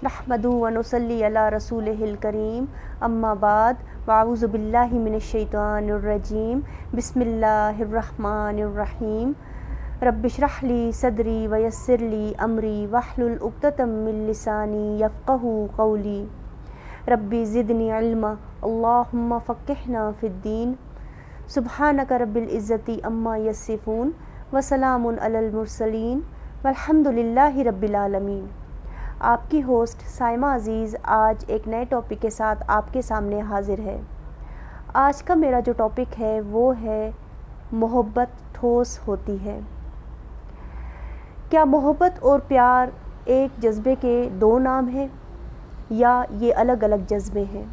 نحمدہ و نصلی علی رسولہ الکریم، اما بعد، واعوذ باللہ من الشیطان الرجیم، بسم اللہ الرحمن الرحیم۔ رب اشرح لی صدری ویسر لی امری واحلل عقدۃ من لسانی یفقہوا قولی۔ ربی زدنی علما، اللہم فقہنا فی الدین۔ سبحانک رب العزت عما یصفون وسلام علی المرسلین والحمد للہ رب العالمین۔ آپ کی ہوسٹ سائمہ عزیز آج ایک نئے ٹاپک کے ساتھ آپ کے سامنے حاضر ہے۔ آج کا میرا جو ٹاپک ہے وہ ہے محبت ٹھوس ہوتی ہے۔ کیا محبت اور پیار ایک جذبے کے دو نام ہیں یا یہ الگ الگ جذبے ہیں؟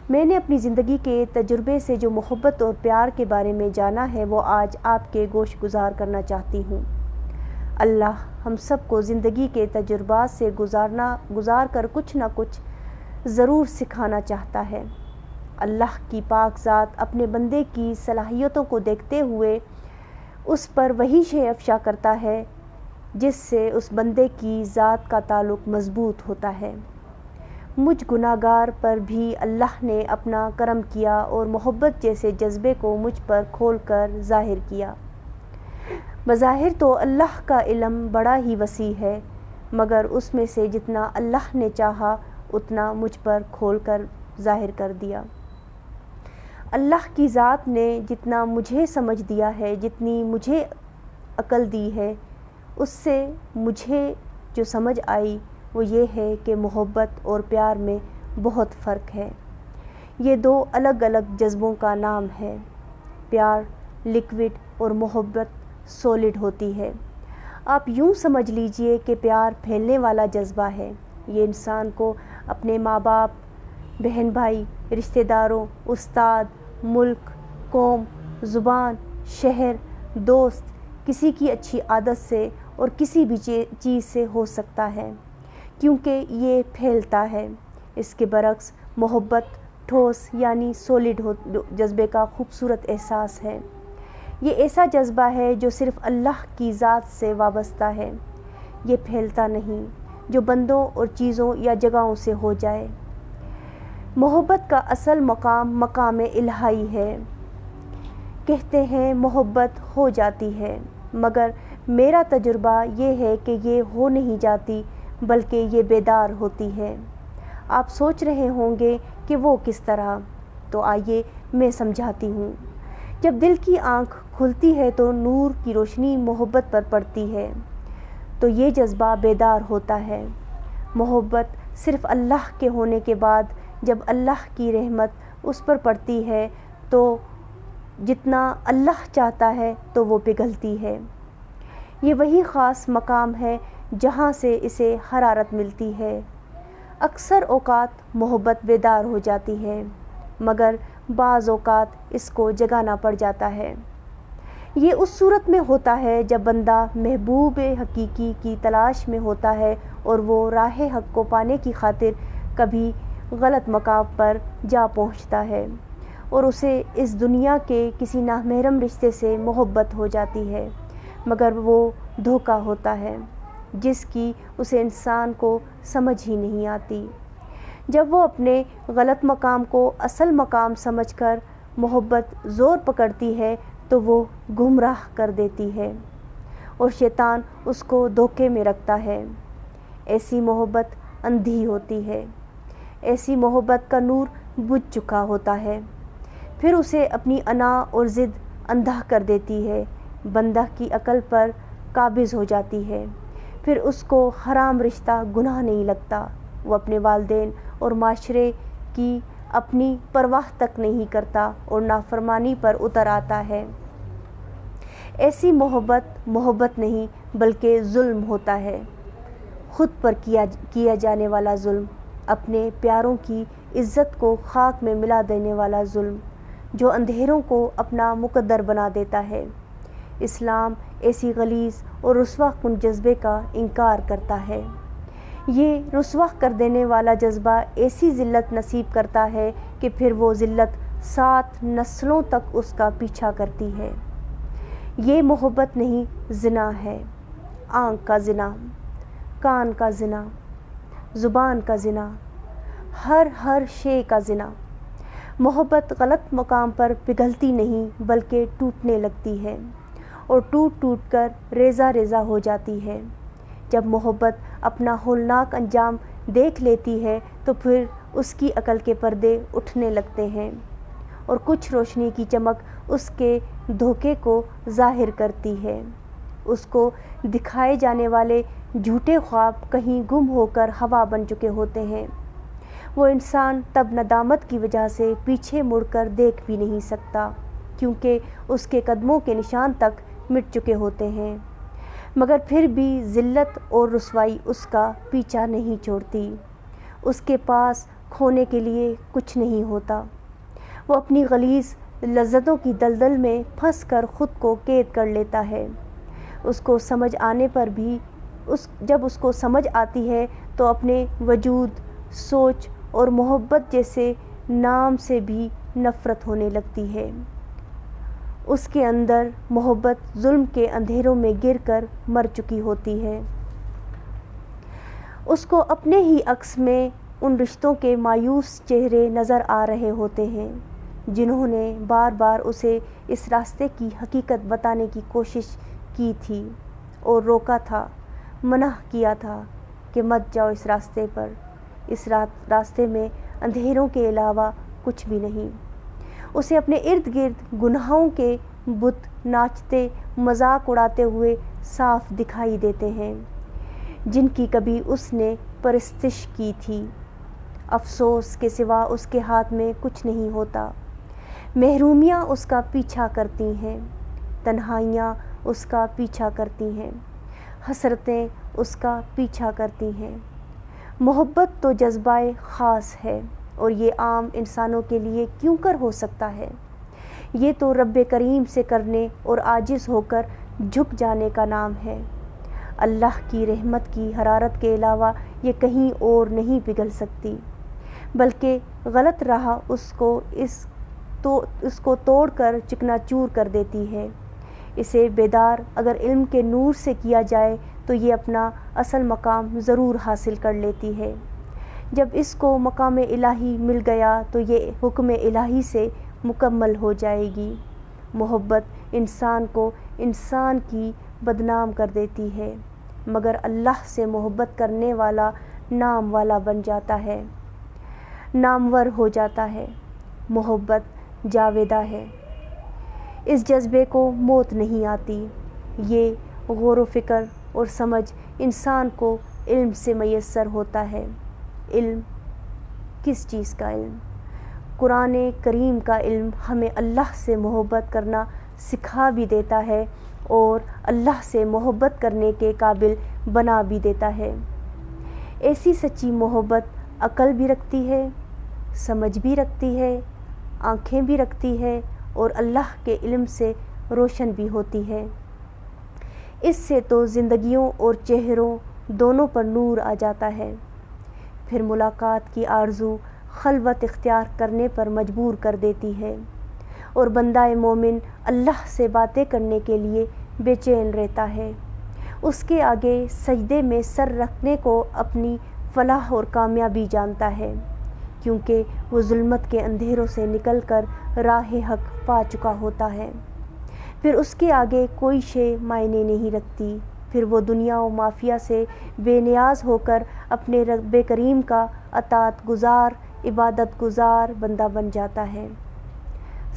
میں نے اپنی زندگی کے تجربے سے جو محبت اور پیار کے بارے میں جانا ہے وہ آج آپ کے گوش گزار کرنا چاہتی ہوں۔ اللہ ہم سب کو زندگی کے تجربات سے گزار کر کچھ نہ کچھ ضرور سکھانا چاہتا ہے۔ اللہ کی پاک ذات اپنے بندے کی صلاحیتوں کو دیکھتے ہوئے اس پر وہی شے افشا کرتا ہے جس سے اس بندے کی ذات کا تعلق مضبوط ہوتا ہے۔ مجھ گناہگار پر بھی اللہ نے اپنا کرم کیا اور محبت جیسے جذبے کو مجھ پر کھول کر ظاہر کیا۔ بظاہر تو اللہ کا علم بڑا ہی وسیع ہے، مگر اس میں سے جتنا اللہ نے چاہا اتنا مجھ پر کھول کر ظاہر کر دیا۔ اللہ کی ذات نے جتنا مجھے سمجھ دیا ہے، جتنی مجھے عقل دی ہے، اس سے مجھے جو سمجھ آئی وہ یہ ہے کہ محبت اور پیار میں بہت فرق ہے۔ یہ دو الگ الگ جذبوں کا نام ہے۔ پیار لیکوڈ اور محبت سولڈ ہوتی ہے۔ آپ یوں سمجھ لیجئے کہ پیار پھیلنے والا جذبہ ہے۔ یہ انسان کو اپنے ماں باپ، بہن بھائی، رشتہ داروں، استاد، ملک، قوم، زبان، شہر، دوست، کسی کی اچھی عادت سے اور کسی بھی چیز سے ہو سکتا ہے، کیونکہ یہ پھیلتا ہے۔ اس کے برعکس محبت ٹھوس یعنی سولڈ جذبے کا خوبصورت احساس ہے۔ یہ ایسا جذبہ ہے جو صرف اللہ کی ذات سے وابستہ ہے۔ یہ پھیلتا نہیں جو بندوں اور چیزوں یا جگہوں سے ہو جائے۔ محبت کا اصل مقام الہی ہے۔ کہتے ہیں محبت ہو جاتی ہے، مگر میرا تجربہ یہ ہے کہ یہ ہو نہیں جاتی بلکہ یہ بیدار ہوتی ہے۔ آپ سوچ رہے ہوں گے کہ وہ کس طرح؟ تو آئیے میں سمجھاتی ہوں۔ جب دل کی آنکھ کھلتی ہے تو نور کی روشنی محبت پر پڑتی ہے تو یہ جذبہ بیدار ہوتا ہے۔ محبت صرف اللہ کے ہونے کے بعد جب اللہ کی رحمت اس پر پڑتی ہے تو جتنا اللہ چاہتا ہے تو وہ پگھلتی ہے۔ یہ وہی خاص مقام ہے جہاں سے اسے حرارت ملتی ہے۔ اکثر اوقات محبت بیدار ہو جاتی ہے، مگر بعض اوقات اس کو جگانا پڑ جاتا ہے۔ یہ اس صورت میں ہوتا ہے جب بندہ محبوب حقیقی کی تلاش میں ہوتا ہے اور وہ راہ حق کو پانے کی خاطر کبھی غلط مقام پر جا پہنچتا ہے اور اسے اس دنیا کے کسی نامحرم رشتے سے محبت ہو جاتی ہے، مگر وہ دھوکہ ہوتا ہے جس کی اسے انسان کو سمجھ ہی نہیں آتی۔ جب وہ اپنے غلط مقام کو اصل مقام سمجھ کر محبت زور پکڑتی ہے تو وہ گمراہ کر دیتی ہے اور شیطان اس کو دھوکے میں رکھتا ہے۔ ایسی محبت اندھی ہوتی ہے۔ ایسی محبت کا نور بجھ چکا ہوتا ہے، پھر اسے اپنی انا اور ضد اندھا کر دیتی ہے، بندہ کی عقل پر قابض ہو جاتی ہے، پھر اس کو حرام رشتہ گناہ نہیں لگتا، وہ اپنے والدین اور معاشرے کی اپنی پرواہ تک نہیں کرتا اور نافرمانی پر اتر آتا ہے۔ ایسی محبت نہیں بلکہ ظلم ہوتا ہے، خود پر کیا جانے والا ظلم، اپنے پیاروں کی عزت کو خاک میں ملا دینے والا ظلم جو اندھیروں کو اپنا مقدر بنا دیتا ہے۔ اسلام ایسی غلیظ اور رسوا کن جذبے کا انکار کرتا ہے۔ یہ رسوا کر دینے والا جذبہ ایسی ذلت نصیب کرتا ہے کہ پھر وہ ذلت 7 نسلوں تک اس کا پیچھا کرتی ہے۔ یہ محبت نہیں، زنا ہے۔ آنکھ کا زنا، کان کا زنا، زبان کا زنا، ہر شے کا زنا۔ محبت غلط مقام پر پگھلتی نہیں بلکہ ٹوٹنے لگتی ہے اور ٹوٹ کر ریزہ ریزہ ہو جاتی ہے۔ جب محبت اپنا ہولناک انجام دیکھ لیتی ہے تو پھر اس کی عقل کے پردے اٹھنے لگتے ہیں اور کچھ روشنی کی چمک اس کے دھوکے کو ظاہر کرتی ہے۔ اس کو دکھائے جانے والے جھوٹے خواب کہیں گم ہو کر ہوا بن چکے ہوتے ہیں۔ وہ انسان تب ندامت کی وجہ سے پیچھے مڑ کر دیکھ بھی نہیں سکتا کیونکہ اس کے قدموں کے نشان تک مٹ چکے ہوتے ہیں، مگر پھر بھی ذلت اور رسوائی اس کا پیچھا نہیں چھوڑتی۔ اس کے پاس کھونے کے لیے کچھ نہیں ہوتا۔ وہ اپنی غلیظ لذتوں کی دلدل میں پھنس کر خود کو قید کر لیتا ہے۔ اس کو سمجھ آنے پر بھی جب اس کو سمجھ آتی ہے تو اپنے وجود، سوچ اور محبت جیسے نام سے بھی نفرت ہونے لگتی ہے۔ اس کے اندر محبت ظلم کے اندھیروں میں گر کر مر چکی ہوتی ہے۔ اس کو اپنے ہی عکس میں ان رشتوں کے مایوس چہرے نظر آ رہے ہوتے ہیں جنہوں نے بار بار اسے اس راستے کی حقیقت بتانے کی کوشش کی تھی اور روکا تھا، منع کیا تھا کہ مت جاؤ اس راستے پر، اس راستے میں اندھیروں کے علاوہ کچھ بھی نہیں۔ اسے اپنے ارد گرد گناہوں کے بت ناچتے، مذاق اڑاتے ہوئے صاف دکھائی دیتے ہیں جن کی کبھی اس نے پرستش کی تھی۔ افسوس کے سوا اس کے ہاتھ میں کچھ نہیں ہوتا۔ محرومیاں اس کا پیچھا کرتی ہیں، تنہائیاں اس کا پیچھا کرتی ہیں، حسرتیں اس کا پیچھا کرتی ہیں۔ محبت تو جذبہ خاص ہے اور یہ عام انسانوں کے لیے کیوں کر ہو سکتا ہے؟ یہ تو رب کریم سے کرنے اور عاجز ہو کر جھک جانے کا نام ہے۔ اللہ کی رحمت کی حرارت کے علاوہ یہ کہیں اور نہیں پگھل سکتی، بلکہ غلط راہ اس کو توڑ کر چکنا چور کر دیتی ہے۔ اسے بیدار اگر علم کے نور سے کیا جائے تو یہ اپنا اصل مقام ضرور حاصل کر لیتی ہے۔ جب اس کو مقام الہی مل گیا تو یہ حکم الہی سے مکمل ہو جائے گی۔ محبت انسان کو انسان کی بدنام کر دیتی ہے، مگر اللہ سے محبت کرنے والا نام والا بن جاتا ہے، نامور ہو جاتا ہے۔ محبت جاویدہ ہے، اس جذبے کو موت نہیں آتی۔ یہ غور و فکر اور سمجھ انسان کو علم سے میسر ہوتا ہے۔ علم کس چیز کا علم؟ قرآن کریم کا علم ہمیں اللہ سے محبت کرنا سکھا بھی دیتا ہے اور اللہ سے محبت کرنے کے قابل بنا بھی دیتا ہے۔ ایسی سچی محبت عقل بھی رکھتی ہے، سمجھ بھی رکھتی ہے، آنکھیں بھی رکھتی ہے اور اللہ کے علم سے روشن بھی ہوتی ہے۔ اس سے تو زندگیوں اور چہروں دونوں پر نور آ جاتا ہے، پھر ملاقات کی آرزو خلوت اختیار کرنے پر مجبور کر دیتی ہے اور بندہ مومن اللہ سے باتیں کرنے کے لیے بے چین رہتا ہے۔ اس کے آگے سجدے میں سر رکھنے کو اپنی فلاح اور کامیابی جانتا ہے، کیونکہ وہ ظلمت کے اندھیروں سے نکل کر راہ حق پا چکا ہوتا ہے۔ پھر اس کے آگے کوئی شے معنی نہیں رکھتی، پھر وہ دنیا و مافیہ سے بے نیاز ہو کر اپنے رب کریم کا اطاعت گزار، عبادت گزار بندہ بن جاتا ہے۔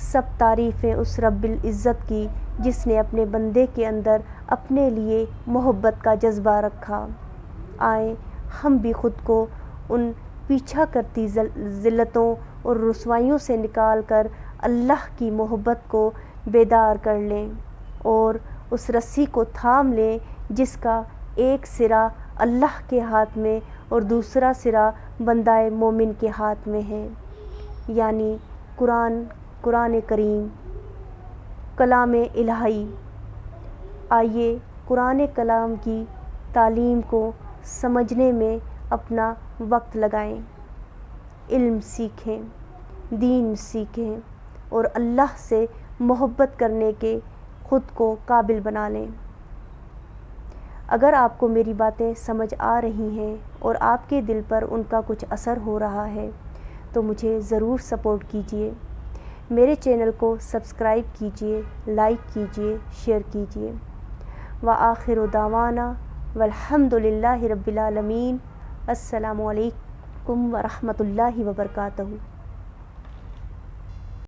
سب تعریفیں اس رب العزت کی جس نے اپنے بندے کے اندر اپنے لیے محبت کا جذبہ رکھا۔ آئیں ہم بھی خود کو ان پیچھا کرتی ذلتوں اور رسوائیوں سے نکال کر اللہ کی محبت کو بیدار کر لیں اور اس رسی کو تھام لیں جس کا ایک سرا اللہ کے ہاتھ میں اور دوسرا سرا بندہ مومن کے ہاتھ میں ہے، یعنی قرآن کریم، کلام الہی۔ آئیے قرآن کلام کی تعلیم کو سمجھنے میں اپنا وقت لگائیں، علم سیکھیں، دین سیکھیں اور اللہ سے محبت کرنے کے خود کو قابل بنا لیں۔ اگر آپ کو میری باتیں سمجھ آ رہی ہیں اور آپ کے دل پر ان کا کچھ اثر ہو رہا ہے تو مجھے ضرور سپورٹ کیجیے، میرے چینل کو سبسکرائب کیجیے، لائک کیجیے، شیئر کیجیے۔ وآخر دعوانا والحمد للہ رب العالمین۔ السلام علیکم ورحمۃ اللہ وبرکاتہ۔